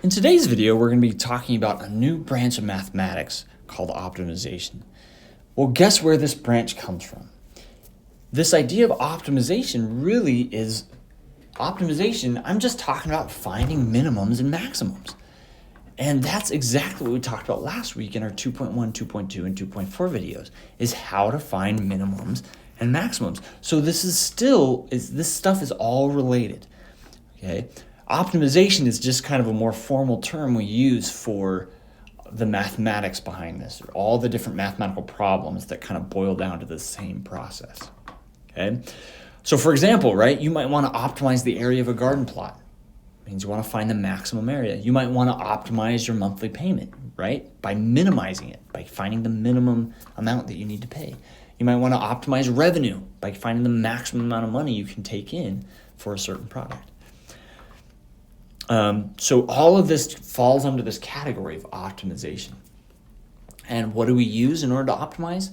In today's video, we're going to be talking about a new branch of mathematics called optimization. Well, guess where this branch comes from? This idea of optimization really is optimization. I'm just talking about finding minimums and maximums. And that's exactly what we talked about last week in our 2.1, 2.2, and 2.4 videos, is how to find minimums and maximums. So this stuff is all related, okay? Optimization is just kind of a more formal term we use for the mathematics behind this, or all the different mathematical problems that kind of boil down to the same process, okay? So for example, right, you might want to optimize the area of a garden plot. It means you want to find the maximum area. You might want to optimize your monthly payment, right, by minimizing it, by finding the minimum amount that you need to pay. You might want to optimize revenue by finding the maximum amount of money you can take in for a certain product. So all of this falls under this category of optimization. And what do we use in order to optimize?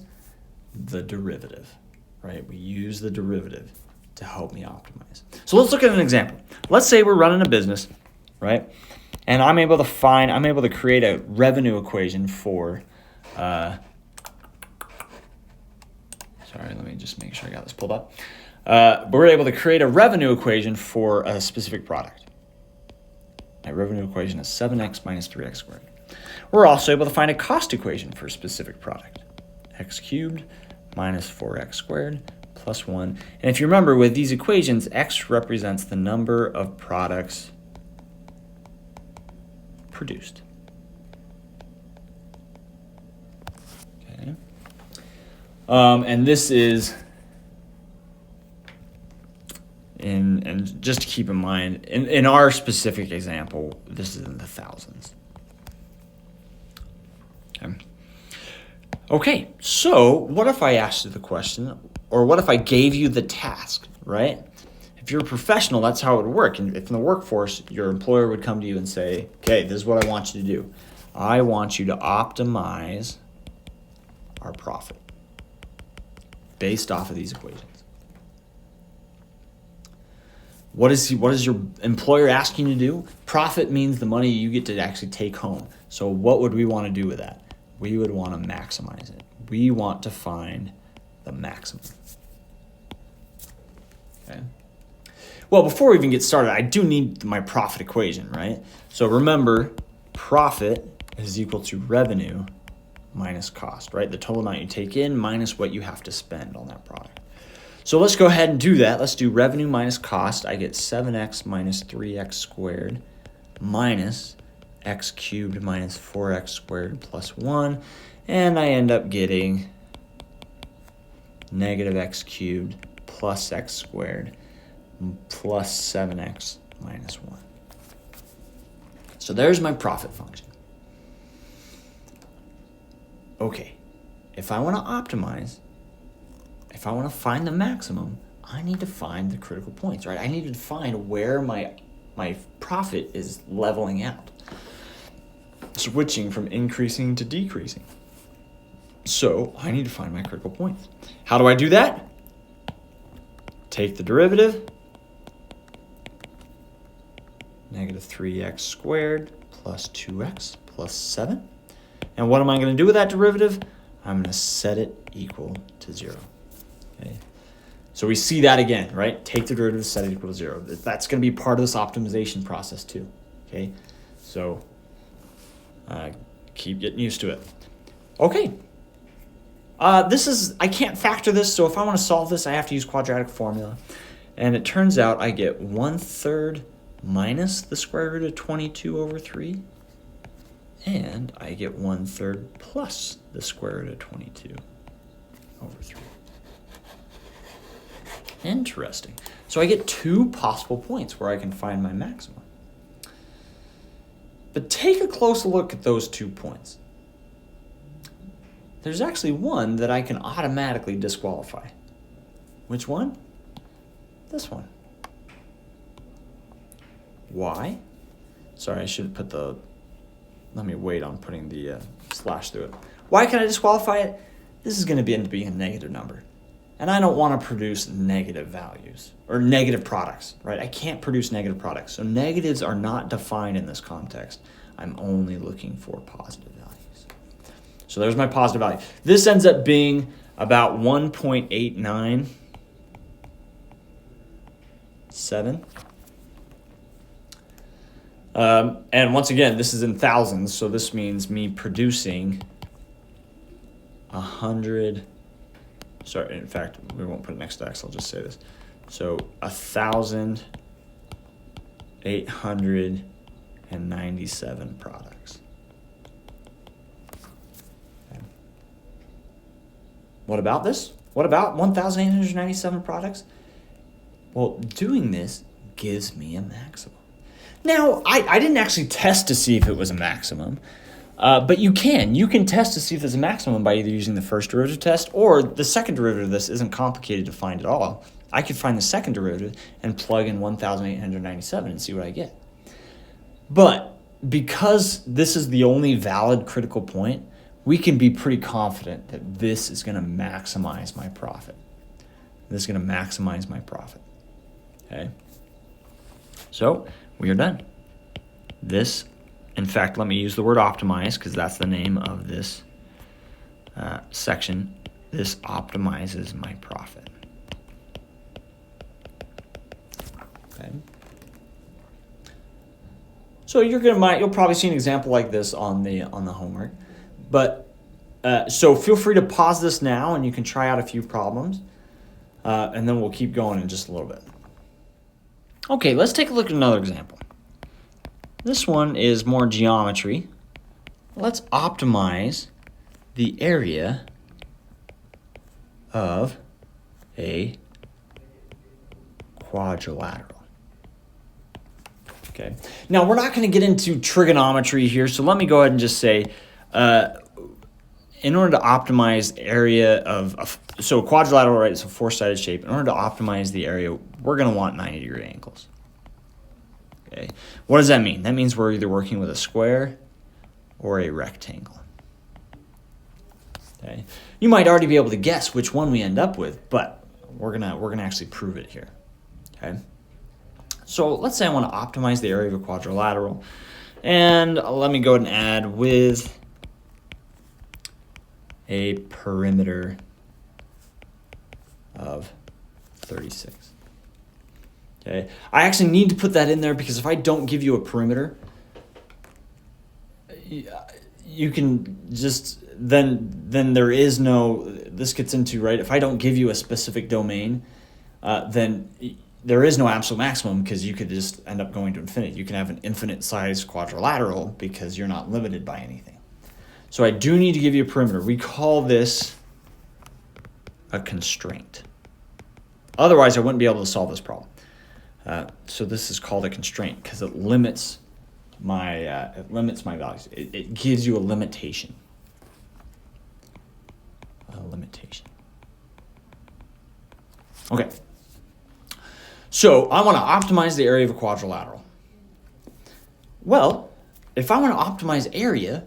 The derivative, right? We use the derivative to help me optimize. So let's look at an example. Let's say we're running a business, right? And I'm able to create a revenue equation for, sorry, let me just make sure I got this pulled up. We're able to create a revenue equation for a specific product. My revenue equation is 7x minus 3x squared. We're also able to find a cost equation for a specific product. X cubed minus 4x squared plus 1. And if you remember, with these equations, x represents the number of products produced. Okay. And this is... And just to keep in mind, in our specific example, this is in the thousands. Okay, so what if I asked you the question, or what if I gave you the task, right? If you're a professional, that's how it would work. And if in the workforce, your employer would come to you and say, okay, this is what I want you to do. I want you to optimize our profit based off of these equations. What is your employer asking you to do? Profit means the money you get to actually take home. So what would we want to do with that? We would want to maximize it. We want to find the maximum. Okay. Well, before we even get started, I do need my profit equation, right? So remember, profit is equal to revenue minus cost, right? The total amount you take in minus what you have to spend on that product. So let's go ahead and do that. Let's do revenue minus cost. I get 7x minus 3x squared minus x cubed minus 4x squared plus 1. And I end up getting negative x cubed plus x squared plus 7x minus 1. So there's my profit function. Okay, if I want to optimize, if I want to find the maximum, I need to find the critical points, right? I need to find where my profit is leveling out, switching from increasing to decreasing. So I need to find my critical points. How do I do that? Take the derivative, negative 3x squared plus 2x plus 7. And what am I going to do with that derivative? I'm going to set it equal to 0. Okay. So we see that again, right? Take the derivative, set it equal to 0. That's going to be part of this optimization process too. Okay, so keep getting used to it. Okay, I can't factor this, so if I want to solve this, I have to use quadratic formula. And it turns out I get 1/3 minus the square root of 22 over 3. And I get 1/3 plus the square root of 22 over 3. Interesting. So I get 2 possible points where I can find my maximum. But take a close look at those 2 points. There's actually one that I can automatically disqualify. Which one? This one. Why? Sorry, I should have put let me wait on putting the slash through it. Why can I disqualify it? This is going to end up being a negative number. and I don't want to produce negative values or negative products, right? I can't produce negative products. So negatives are not defined in this context. I'm only looking for positive values. So there's my positive value. This ends up being about 1.897. And once again, this is in thousands, so this means me producing 100. Sorry, in fact, we won't put it next to X, I'll just say this. So 1,897 products. Okay. What about this? What about 1,897 products? Well, doing this gives me a maximum. Now, I didn't actually test to see if it was a maximum, but you can test to see if there's a maximum by either using the first derivative test or the second derivative of this isn't complicated to find at all. I could find the second derivative and plug in 1,897 and see what I get. But because this is the only valid critical point, we can be pretty confident that this is going to maximize my profit. This is going to maximize my profit. Okay? So we are done. This, in fact, let me use the word optimize because that's the name of this section. This optimizes my profit. Okay. So you'll probably see an example like this on the homework, but so feel free to pause this now and you can try out a few problems, and then we'll keep going in just a little bit. Okay, let's take a look at another example. This one is more geometry. Let's optimize the area of a quadrilateral. Okay. Now, we're not going to get into trigonometry here, so let me go ahead and just say, in order to optimize area so quadrilateral, right, it's a four-sided shape. In order to optimize the area, we're going to want 90-degree angles. Okay. What does that mean? That means we're either working with a square or a rectangle. Okay. You might already be able to guess which one we end up with, but we're gonna actually prove it here. Okay. So let's say I want to optimize the area of a quadrilateral, and let me go ahead and add with a perimeter of 36. Okay, I actually need to put that in there because if I don't give you a perimeter, you can just then there is no. This gets into, right, if I don't give you a specific domain, then there is no absolute maximum because you could just end up going to infinity. You can have an infinite size quadrilateral because you're not limited by anything. So I do need to give you a perimeter. We call this a constraint. Otherwise, I wouldn't be able to solve this problem. So this is called a constraint because it limits my values. It gives you a limitation. Okay. So I want to optimize the area of a quadrilateral. Well, if I want to optimize area,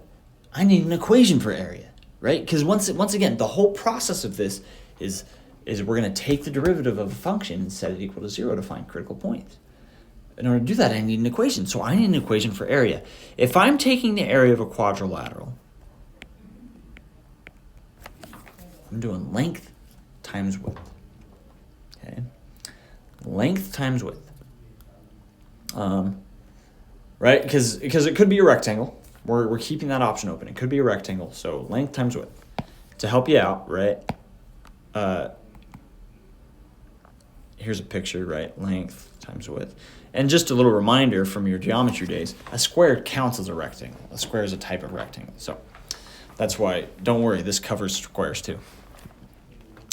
I need an equation for area, right? Because once again, the whole process of this is we're going to take the derivative of a function and set it equal to 0 to find critical points. In order to do that, I need an equation. So I need an equation for area. If I'm taking the area of a quadrilateral, I'm doing length times width. Okay, length times width. Right? Because it could be a rectangle. We're keeping that option open. It could be a rectangle. So length times width. To help you out, right? Here's a picture, right? Length times width. And just a little reminder from your geometry days, a square counts as a rectangle. A square is a type of rectangle. So that's why, don't worry, this covers squares too.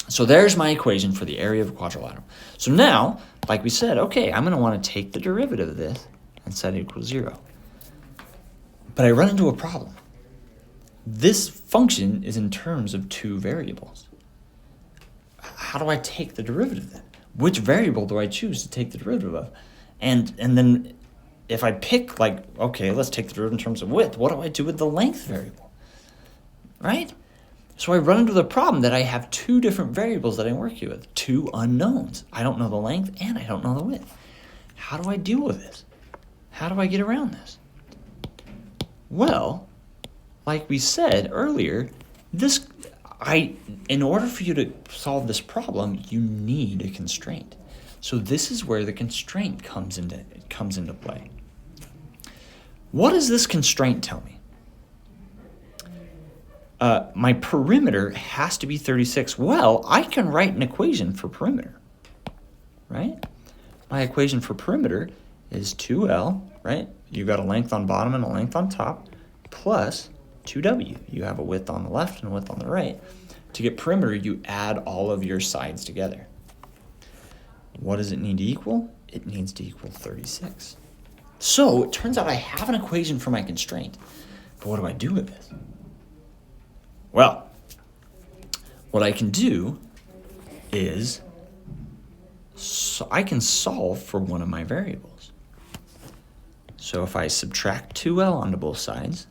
So there's my equation for the area of a quadrilateral. So now, like we said, okay, I'm going to want to take the derivative of this and set it equal to 0. But I run into a problem. This function is in terms of two variables. How do I take the derivative then? Which variable do I choose to take the derivative of? And then if I pick, like, okay, let's take the derivative in terms of width, what do I do with the length variable? Right? So I run into the problem that I have two different variables that I'm working with, two unknowns. I don't know the length and I don't know the width. How do I deal with this? How do I get around this? Well, like we said earlier, in order for you to solve this problem, you need a constraint. So this is where the constraint comes into play. What does this constraint tell me? My perimeter has to be 36. Well, I can write an equation for perimeter, right? My equation for perimeter is 2L, right? You got a length on bottom and a length on top, plus 2W. You have a width on the left and a width on the right. To get perimeter, you add all of your sides together. What does it need to equal? It needs to equal 36. So it turns out I have an equation for my constraint. But what do I do with this? Well, what I can do is I can solve for one of my variables. So if I subtract 2L onto both sides,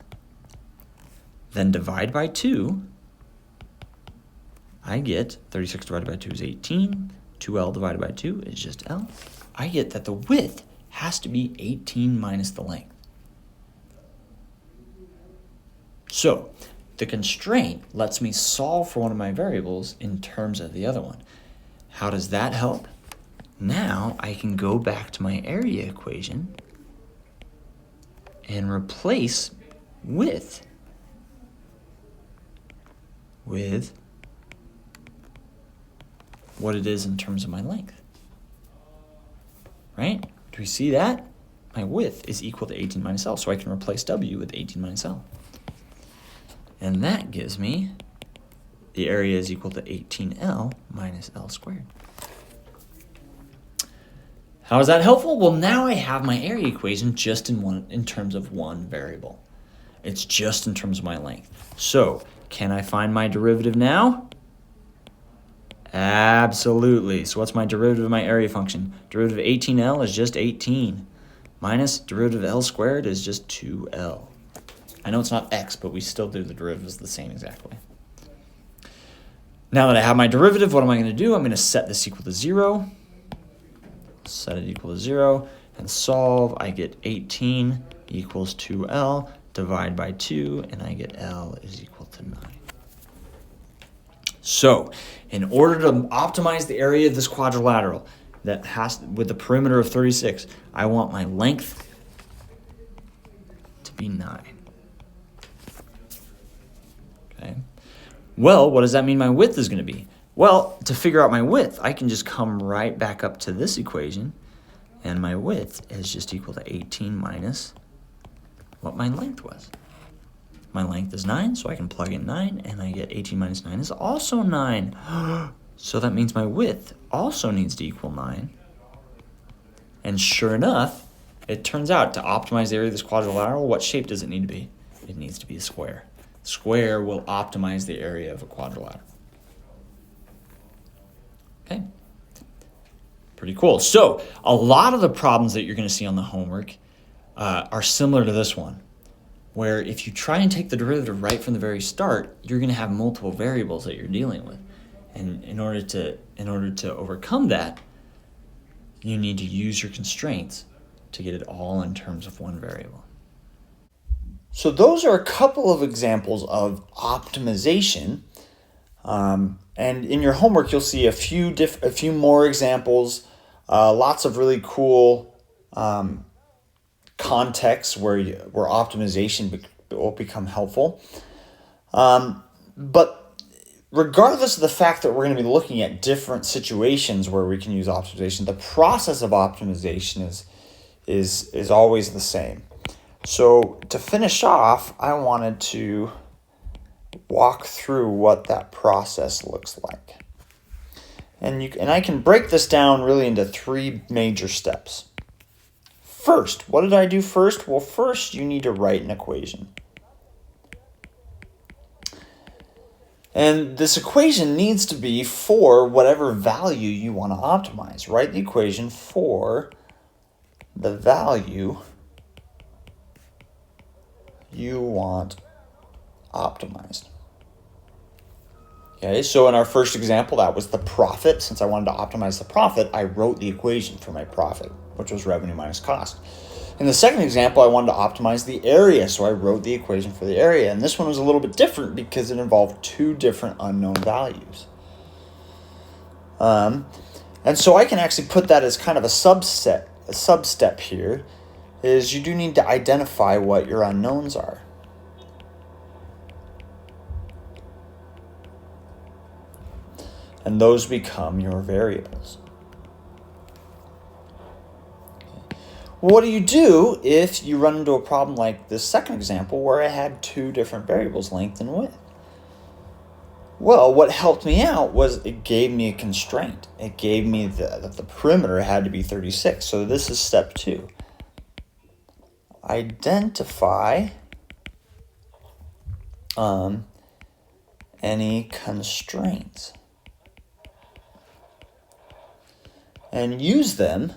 then divide by 2, I get 36 divided by 2 is 18. 2L divided by 2 is just L. I get that the width has to be 18 minus the length. So the constraint lets me solve for one of my variables in terms of the other one. How does that help? Now I can go back to my area equation and replace width with what it is in terms of my length. Right? Do we see that? My width is equal to 18 minus L, so I can replace W with 18 minus L. And that gives me the area is equal to 18L minus L squared. How is that helpful? Well, now I have my area equation just in terms of one variable. It's just in terms of my length. So, can I find my derivative now? Absolutely. So what's my derivative of my area function? Derivative of 18L is just 18. Minus derivative of L squared is just 2L. I know it's not X, but we still do the derivatives the same exact way. Now that I have my derivative, what am I going to do? I'm going to set this equal to 0. Set it equal to 0 and solve. I get 18 equals 2L. Divide by 2 and I get L is equal to 9. So, in order to optimize the area of this quadrilateral that has with the perimeter of 36, I want my length to be 9. Okay. Well, what does that mean my width is going to be? Well, to figure out my width, I can just come right back up to this equation, and my width is just equal to 18 minus what my length was. My length is 9, so I can plug in 9, and I get 18 minus 9 is also 9. So that means my width also needs to equal 9. And sure enough, it turns out to optimize the area of this quadrilateral, what shape does it need to be? It needs to be a square. Square will optimize the area of a quadrilateral. Okay. Pretty cool. So a lot of the problems that you're going to see on the homework are similar to this one, where if you try and take the derivative right from the very start, you're going to have multiple variables that you're dealing with. And in order to overcome that, you need to use your constraints to get it all in terms of one variable. So those are a couple of examples of optimization. And in your homework, you'll see a few more examples, lots of really cool contexts where optimization will become helpful. But regardless of the fact that we're going to be looking at different situations where we can use optimization, the process of optimization is always the same. So to finish off, I wanted to walk through what that process looks like. And I can break this down really into 3 major steps. First, what did I do first? Well, first you need to write an equation. And this equation needs to be for whatever value you want to optimize. Write the equation for the value you want optimized. Okay, so in our first example, that was the profit. Since I wanted to optimize the profit, I wrote the equation for my profit, which was revenue minus cost. In the second example, I wanted to optimize the area, so I wrote the equation for the area. And this one was a little bit different because it involved two different unknown values. And so I can actually put that as kind of a substep here, is you do need to identify what your unknowns are. And those become your variables. What do you do if you run into a problem like this second example where I had two different variables, length and width? Well, what helped me out was it gave me a constraint. It gave me that the perimeter had to be 36. So this is step 2. Identify any constraints and use them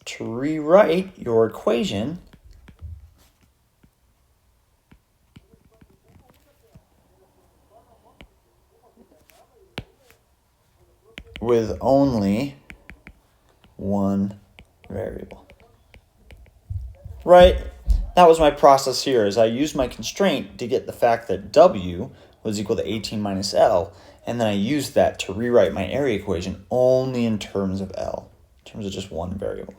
to rewrite your equation with only one variable. Right? That was my process here, is I used my constraint to get the fact that W was equal to 18 minus L, and then I used that to rewrite my area equation only in terms of L, in terms of just one variable.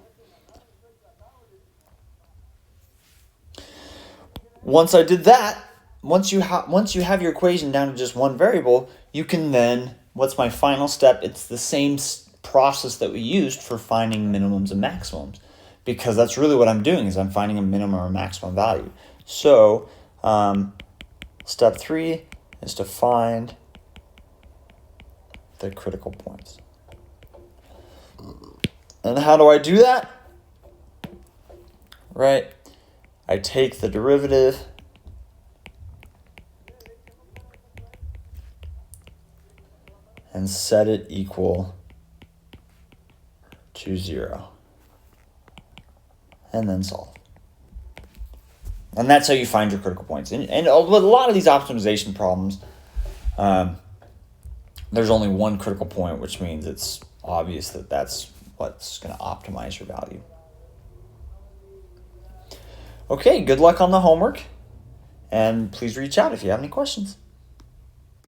Once I did that, once you have your equation down to just one variable, you can then, what's my final step? It's the same process that we used for finding minimums and maximums, because that's really what I'm doing, is I'm finding a minimum or maximum value. So step 3 is to find the critical points. And how do I do that? Right? I take the derivative and set it equal to 0. And then solve. And that's how you find your critical points. And with a lot of these optimization problems, there's only one critical point, which means it's obvious that that's what's going to optimize your value. Okay, good luck on the homework, and please reach out if you have any questions.